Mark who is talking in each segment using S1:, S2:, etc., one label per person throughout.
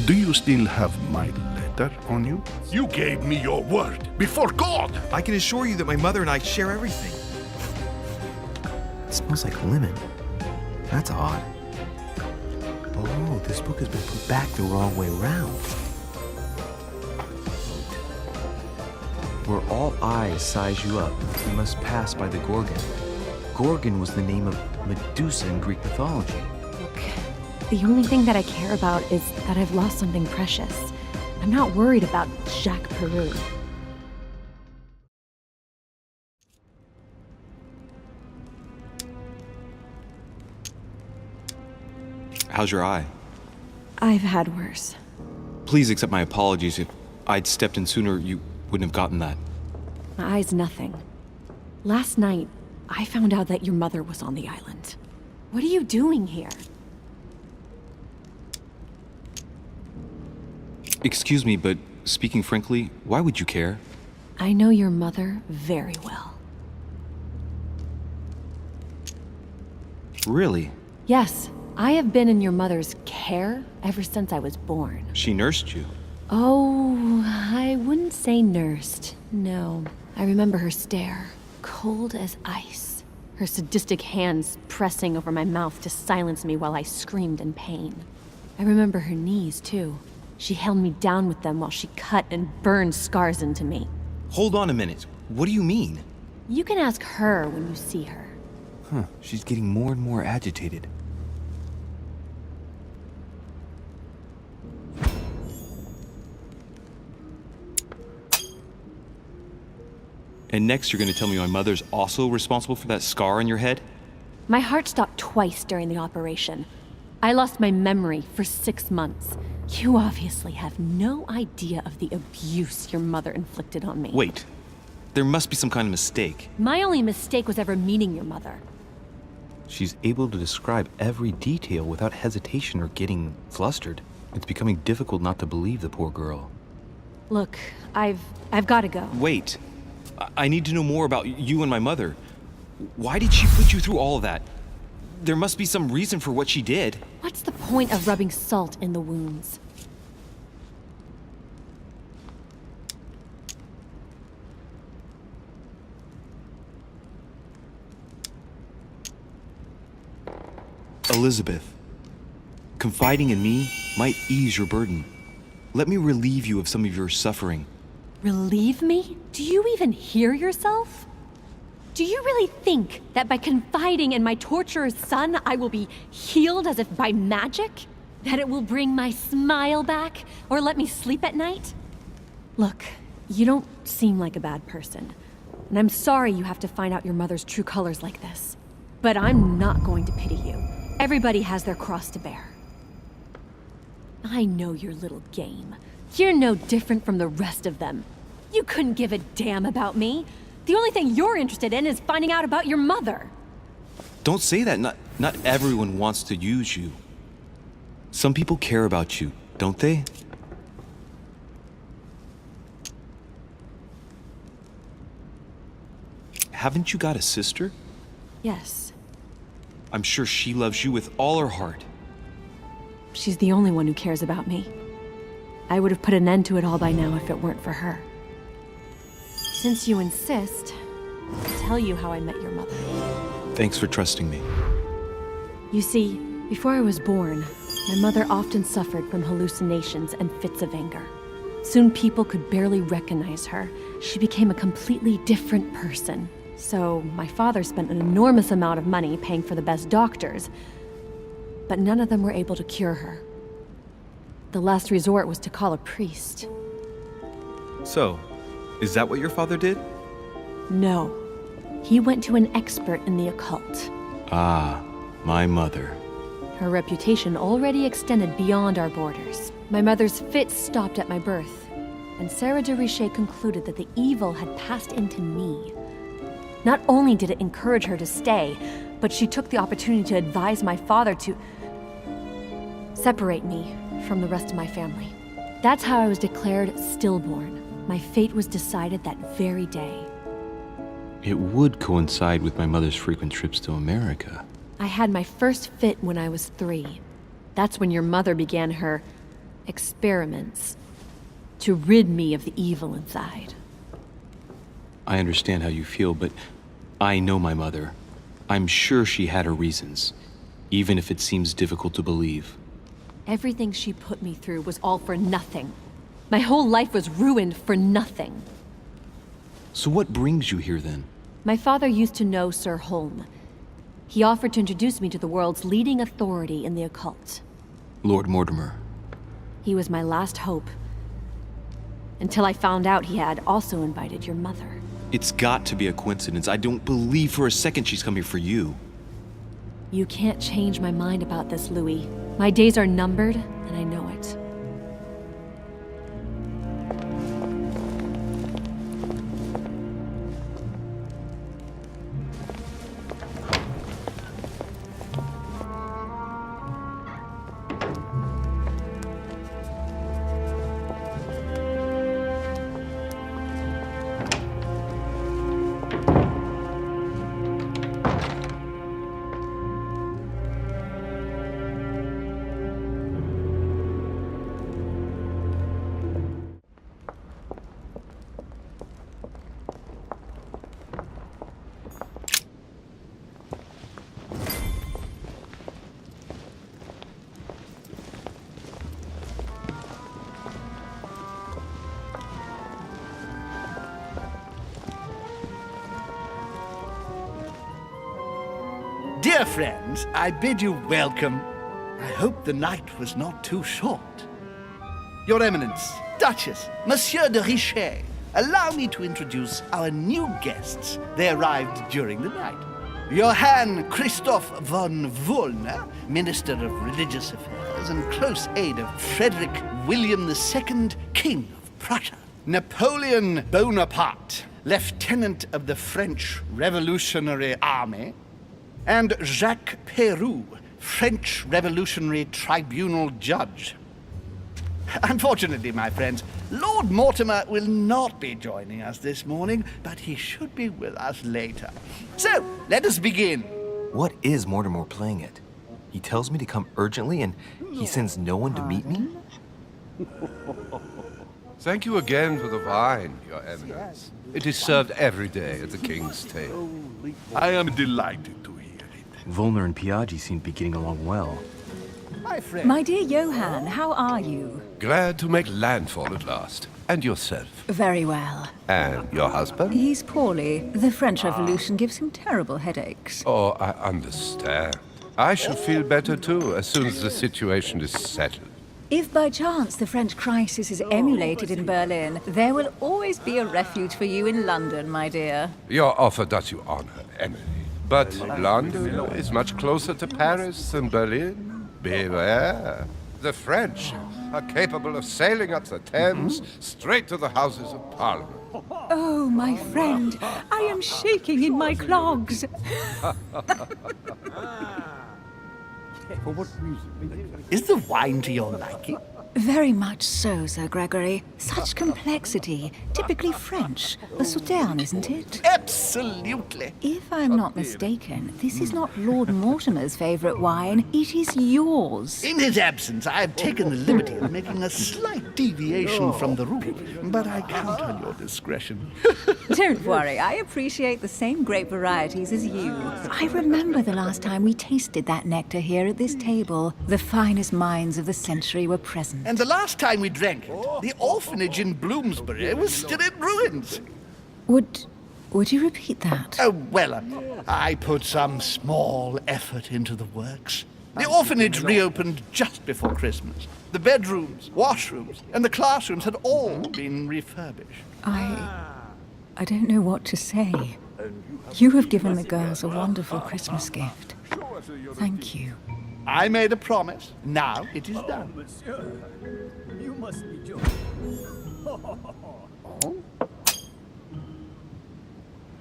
S1: Do you still have my letter on you?
S2: You gave me your word before God.
S3: I can assure you that my mother and I share everything. It smells like lemon. That's odd. Oh, this book has been put back the wrong way round. Where all eyes size you up, you must pass by the Gorgon. Gorgon was the name of Medusa in Greek mythology.
S4: Look, the only thing that I care about is that I've lost something precious. I'm not worried about Jacques Peru.
S5: How's your eye?
S4: I've had worse.
S5: Please accept my apologies. If I'd stepped in sooner, you wouldn't have gotten that.
S4: My eye's nothing. Last night, I found out that your mother was on the island. What are you doing here?
S5: Excuse me, but speaking frankly, why would you care?
S4: I know your mother very well.
S5: Really?
S4: Yes, I have been in your mother's care ever since I was born.
S5: She nursed you?
S4: Oh, I wouldn't say nursed. No, I remember her stare, cold as ice. Her sadistic hands pressing over my mouth to silence me while I screamed in pain. I remember her knees, too. She held me down with them while she cut and burned scars into me.
S5: Hold on a minute. What do you mean?
S4: You can ask her when you see her.
S3: Huh, she's getting more and more agitated.
S5: And next you're gonna tell me my mother's also responsible for that scar on your head?
S4: My heart stopped twice during the operation. I lost my memory for 6 months. You obviously have no idea of the abuse your mother inflicted on me.
S5: Wait. There must be some kind of mistake.
S4: My only mistake was ever meeting your mother.
S3: She's able to describe every detail without hesitation or getting flustered. It's becoming difficult not to believe the poor girl.
S4: Look, I've got to go.
S5: Wait. I need to know more about you and my mother. Why did she put you through all of that? There must be some reason for what she did.
S4: What's the point of rubbing salt in the wounds?
S5: Elizabeth, confiding in me might ease your burden. Let me relieve you of some of your suffering.
S4: Relieve me? Do you even hear yourself? Do you really think that by confiding in my torturer's son, I will be healed as if by magic? That it will bring my smile back or let me sleep at night? Look, you don't seem like a bad person, and I'm sorry you have to find out your mother's true colors like this. But I'm not going to pity you. Everybody has their cross to bear. I know your little game. You're no different from the rest of them. You couldn't give a damn about me. The only thing you're interested in is finding out about your mother.
S5: Don't say that. Not everyone wants to use you. Some people care about you, don't they? Haven't you got a sister?
S4: Yes.
S5: I'm sure she loves you with all her heart.
S4: She's the only one who cares about me. I would have put an end to it all by now if it weren't for her. Since you insist, I'll tell you how I met your mother.
S5: Thanks for trusting me.
S4: You see, before I was born, my mother often suffered from hallucinations and fits of anger. Soon people could barely recognize her. She became a completely different person. So my father spent an enormous amount of money paying for the best doctors, but none of them were able to cure her. The last resort was to call a priest.
S5: So, is that what your father did?
S4: No. He went to an expert in the occult.
S5: Ah, my mother.
S4: Her reputation already extended beyond our borders. My mother's fits stopped at my birth, and Sarah de Richet concluded that the evil had passed into me. Not only did it encourage her to stay, but she took the opportunity to advise my father to separate me from the rest of my family. That's how I was declared stillborn. My fate was decided that very day.
S5: It would coincide with my mother's frequent trips to America.
S4: I had my first fit when I was 3. That's when your mother began her Experiments. To rid me of the evil inside.
S5: I understand how you feel, but I know my mother. I'm sure she had her reasons, even if it seems difficult to believe.
S4: Everything she put me through was all for nothing. My whole life was ruined for nothing.
S5: So what brings you here then?
S4: My father used to know Sir Holm. He offered to introduce me to the world's leading authority in the occult.
S5: Lord Mortimer.
S4: He was my last hope. Until I found out he had also invited your mother.
S5: It's got to be a coincidence. I don't believe for a second she's coming for you.
S4: You can't change my mind about this, Louis. My days are numbered, and I know it.
S2: Dear friends, I bid you welcome. I hope the night was not too short. Your Eminence, Duchess, Monsieur de Richet, allow me to introduce our new guests. They arrived during the night. Johann Christoph von Wollner, Minister of Religious Affairs and close aide of Frederick William II, King of Prussia. Napoleon Bonaparte, Lieutenant of the French Revolutionary Army. And Jacques Peroux, French Revolutionary Tribunal Judge. Unfortunately, my friends, Lord Mortimer will not be joining us this morning, but he should be with us later. So, let us begin.
S3: What is Mortimer playing at? He tells me to come urgently and he sends no one to meet me?
S6: Thank you again for the wine, Your Eminence. It is served every day at the King's table.
S2: I am delighted to hear it.
S7: Volner and Piaggi seem to be getting along well.
S2: My friend.
S8: My dear Johann, how are you?
S6: Glad to make landfall at last. And yourself?
S8: Very well.
S6: And your husband?
S8: He's poorly. The French Revolution gives him terrible headaches.
S6: Oh, I understand. I shall feel better too as soon as the situation is settled.
S8: If by chance the French crisis is emulated in Berlin, there will always be a refuge for you in London, my dear.
S6: Your offer does you honor, Emily. But London is much closer to Paris than Berlin. Beware. The French are capable of sailing up the Thames straight to the Houses of Parliament.
S8: Oh, my friend, I am shaking in my clogs.
S2: Is the wine to your liking?
S8: Very much so, Sir Gregory. Such complexity. Typically French. A Sauternes, isn't it?
S2: Absolutely.
S8: If I'm not mistaken, this is not Lord Mortimer's favourite wine. It is yours.
S2: In his absence, I have taken the liberty of making a slight deviation from the rule, but I count on your discretion.
S8: Don't worry, I appreciate the same grape varieties as you. I remember the last time we tasted that nectar here at this table. The finest minds of the century were present.
S2: And the last time we drank it, the orphanage in Bloomsbury was still in ruins.
S8: Would you repeat that?
S2: Oh, well, I put some small effort into the works. The orphanage reopened just before Christmas. The bedrooms, washrooms, and the classrooms had all been refurbished.
S8: I don't know what to say. You have given the girls a wonderful Christmas gift. Thank you.
S2: I made a promise. Now it is done.
S9: You must be joking.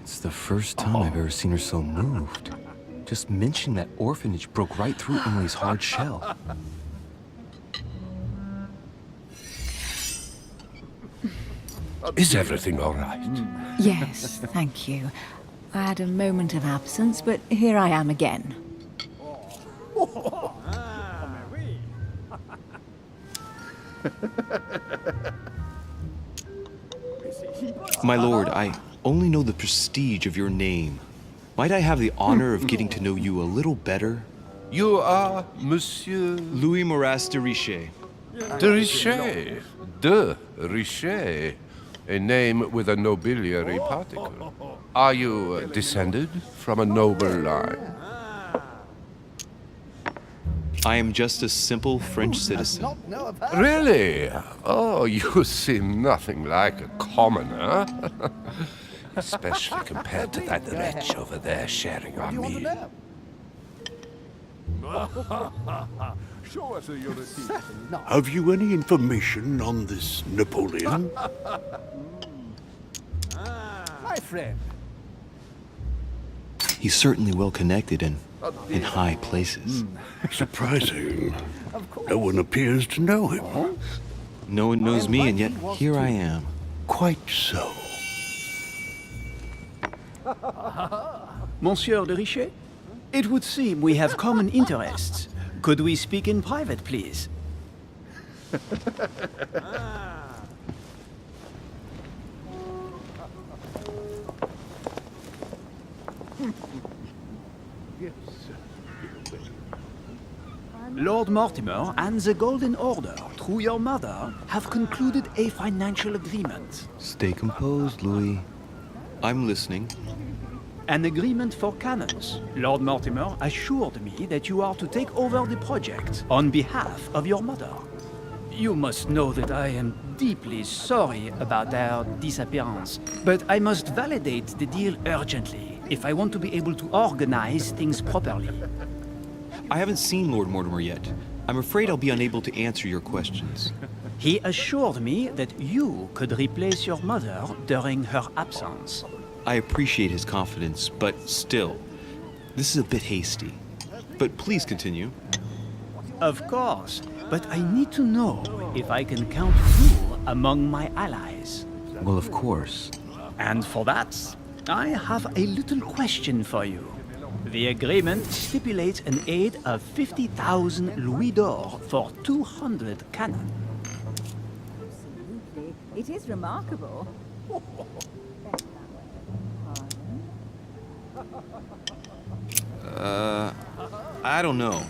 S7: It's the first time I've ever seen her so moved. Just mentioning that orphanage broke right through Emily's hard shell.
S6: Is everything all right?
S8: Yes, thank you. I had a moment of absence, but here I am again.
S5: My lord, I only know the prestige of your name. Might I have the honor of getting to know you a little better?
S6: You are Monsieur
S5: Louis Moras de Richet.
S6: de Richet. De Richet. A name with a nobiliary particle. Are you descended from a noble line?
S5: I am just a simple French citizen.
S6: Really? Oh, you seem nothing like a commoner. Especially compared to that wretch over there sharing our meal.
S1: Have you any information on this Napoleon?
S9: My friend.
S5: He's certainly well connected and in high places.
S1: Surprising. No one appears to know him.
S5: No one knows me, and yet here I am.
S1: Quite so.
S9: Monsieur de Richet? It would seem we have common interests. Could we speak in private, please? Lord Mortimer and the Golden Order, through your mother, have concluded a financial agreement.
S5: Stay composed, Louis. I'm listening.
S9: An agreement for cannons. Lord Mortimer assured me that you are to take over the project on behalf of your mother. You must know that I am deeply sorry about their disappearance, but I must validate the deal urgently if I want to be able to organize things properly.
S5: I haven't seen Lord Mortimer yet. I'm afraid I'll be unable to answer your questions.
S9: He assured me that you could replace your mother during her absence.
S5: I appreciate his confidence, but still, this is a bit hasty. But please continue.
S9: Of course, but I need to know if I can count you among my allies.
S7: Well, of course.
S9: And for that, I have a little question for you. The agreement stipulates an aid of 50,000 louis d'or for 200 cannon.
S8: It is remarkable.
S5: I don't know.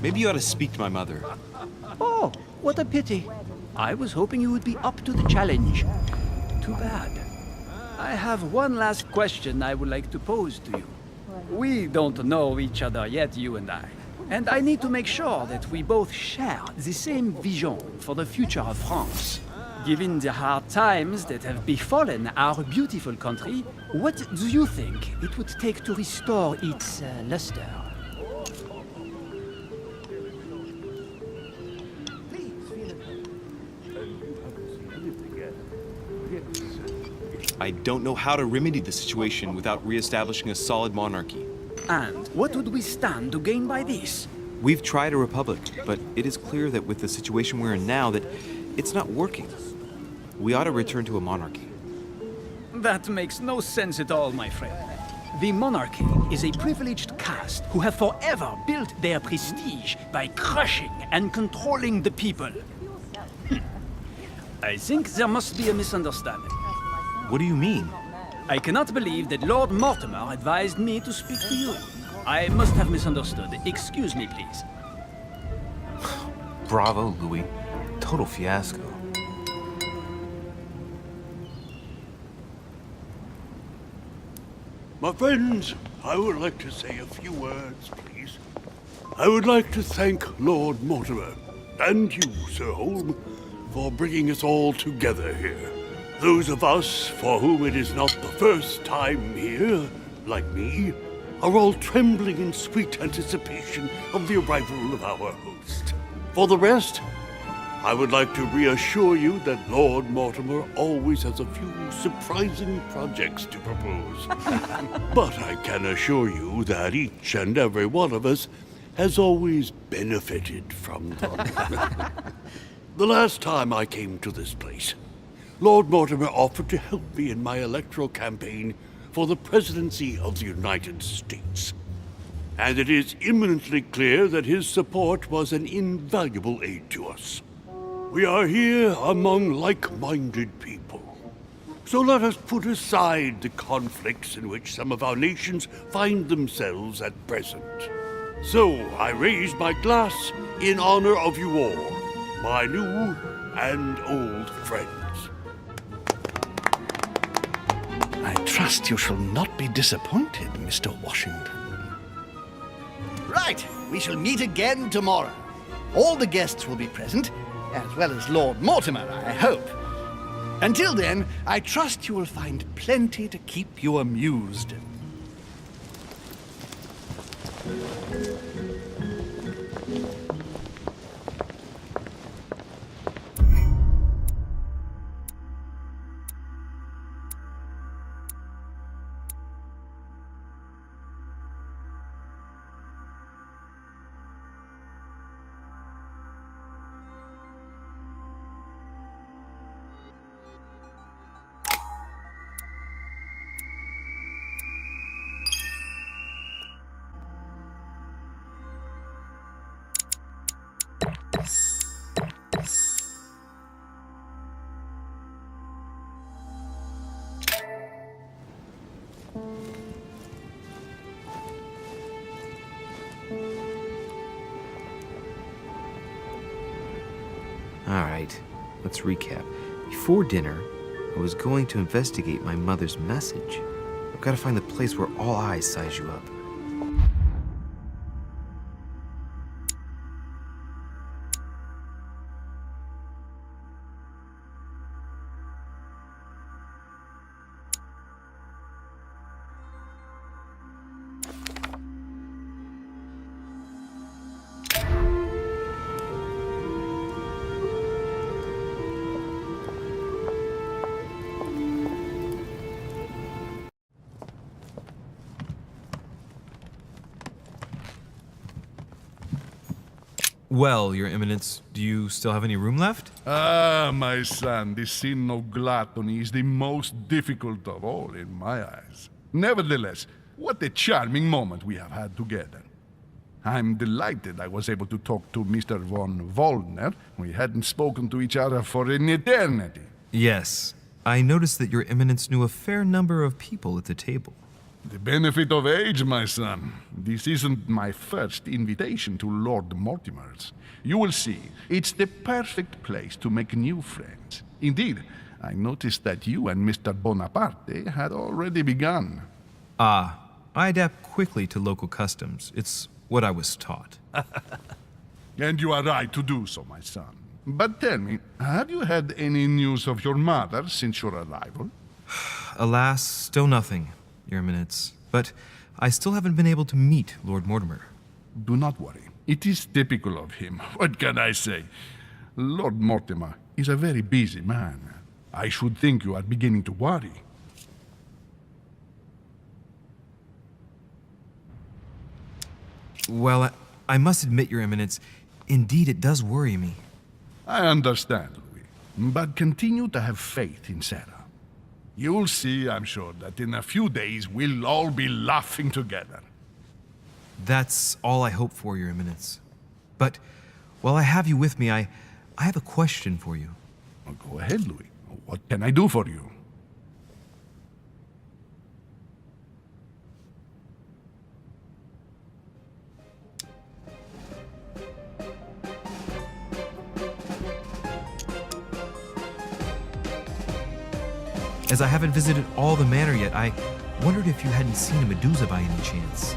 S5: Maybe you ought to speak to my mother.
S9: Oh, what a pity. I was hoping you would be up to the challenge. Too bad. I have one last question I would like to pose to you. We don't know each other yet, you and I. And I need to make sure that we both share the same vision for the future of France. Given the hard times that have befallen our beautiful country, what do you think it would take to restore its luster?
S5: I don't know how to remedy the situation without re-establishing a solid monarchy.
S9: And what would we stand to gain by this?
S5: We've tried a republic, but it is clear that with the situation we're in now, that it's not working. We ought to return to a monarchy.
S9: That makes no sense at all, my friend. The monarchy is a privileged caste who have forever built their prestige by crushing and controlling the people. I think there must be a misunderstanding.
S5: What do you mean?
S9: I cannot believe that Lord Mortimer advised me to speak to you. I must have misunderstood. Excuse me, please.
S7: Bravo, Louis. Total fiasco.
S1: My friends, I would like to say a few words, please. I would like to thank Lord Mortimer, and you, Sir Holm, for bringing us all together here. Those of us for whom it is not the first time here, like me, are all trembling in sweet anticipation of the arrival of our host. For the rest, I would like to reassure you that Lord Mortimer always has a few surprising projects to propose. But I can assure you that each and every one of us has always benefited from them. The last time I came to this place, Lord Mortimer offered to help me in my electoral campaign for the presidency of the United States. And it is imminently clear that his support was an invaluable aid to us. We are here among like-minded people. So let us put aside the conflicts in which some of our nations find themselves at present. So I raise my glass in honor of you all, my new and old friends.
S2: I trust you shall not be disappointed, Mr. Washington. Right, we shall meet again tomorrow. All the guests will be present, as well as Lord Mortimer, I hope. Until then, I trust you will find plenty to keep you amused.
S3: Alright, let's recap. Before dinner, I was going to investigate my mother's message. I've got to find the place where all eyes size you up.
S10: Well, Your Eminence, do you still have any room left?
S11: Ah, my son, this sin of gluttony is the most difficult of all in my eyes. Nevertheless, what a charming moment we have had together. I'm delighted I was able to talk to Mr. von Wollner. We hadn't spoken to each other for an eternity.
S10: Yes. I noticed that Your Eminence knew a fair number of people at the table.
S11: The benefit of age, my son. This isn't my first invitation to Lord Mortimer's. You will see, it's the perfect place to make new friends. Indeed, I noticed that you and Mr. Bonaparte had already begun.
S10: Ah, I adapt quickly to local customs. It's what I was taught.
S11: And you are right to do so, my son. But tell me, have you had any news of your mother since your arrival?
S10: Alas, still nothing, Your Eminence. But I still haven't been able to meet Lord Mortimer.
S11: Do not worry. It is typical of him. What can I say? Lord Mortimer is a very busy man. I should think you are beginning to worry.
S10: Well, I must admit, Your Eminence, indeed it does worry me.
S11: I understand, Louis. But continue to have faith in Sarah. You'll see, I'm sure, that in a few days we'll all be laughing together.
S10: That's all I hope for, Your Eminence. But while I have you with me, I have a question for you.
S11: Well, go ahead, Louis. What can I do for you?
S10: As I haven't visited all the manor yet, I wondered if you hadn't seen a Medusa by any chance.